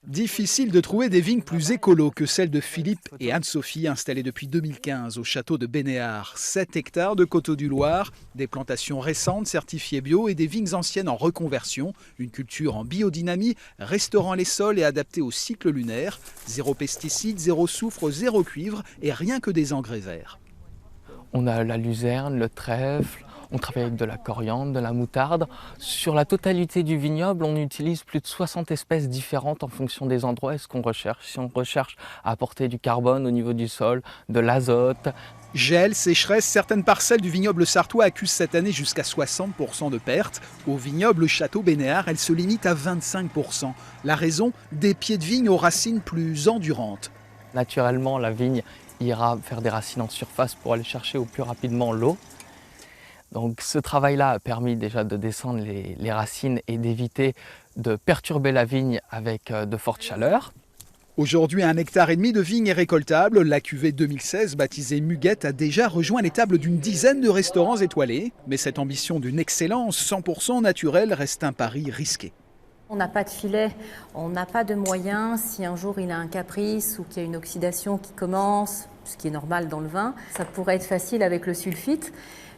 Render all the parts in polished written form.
Difficile de trouver des vignes plus écolos que celles de Philippe et Anne-Sophie installées depuis 2015 au château de Bénéard. 7 hectares de coteaux du Loir, des plantations récentes certifiées bio et des vignes anciennes en reconversion. Une culture en biodynamie, restaurant les sols et adaptée au cycle lunaire. Zéro pesticides, zéro soufre, zéro cuivre et rien que des engrais verts. On a la luzerne, le trèfle, on travaille avec de la coriandre, de la moutarde. Sur la totalité du vignoble, on utilise plus de 60 espèces différentes en fonction des endroits et ce qu'on recherche. Si on recherche à apporter du carbone au niveau du sol, de l'azote. Gel, sécheresse, certaines parcelles du vignoble sartois accusent cette année jusqu'à 60% de pertes. Au vignoble Château Bénéard, elle se limite à 25%. La raison, des pieds de vigne aux racines plus endurantes. Naturellement, la vigne ira faire des racines en surface pour aller chercher au plus rapidement l'eau. Donc ce travail-là a permis déjà de descendre les racines et d'éviter de perturber la vigne avec de fortes chaleurs. Aujourd'hui, 1,5 hectare de vigne est récoltable. La cuvée 2016, baptisée Muguette, a déjà rejoint les tables d'une dizaine de restaurants étoilés. Mais cette ambition d'une excellence 100% naturelle reste un pari risqué. On n'a pas de filet, on n'a pas de moyens. Si un jour il a un caprice ou qu'il y a une oxydation qui commence, ce qui est normal dans le vin, ça pourrait être facile avec le sulfite.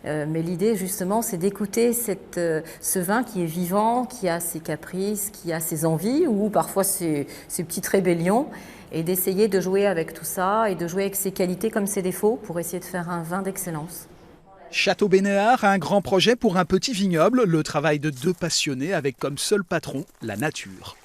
Mais l'idée justement c'est d'écouter ce vin qui est vivant, qui a ses caprices, qui a ses envies ou parfois ses petites rébellions et d'essayer de jouer avec tout ça et de jouer avec ses qualités comme ses défauts pour essayer de faire un vin d'excellence. Château Bénéard a un grand projet pour un petit vignoble, le travail de 2 passionnés avec comme seul patron la nature.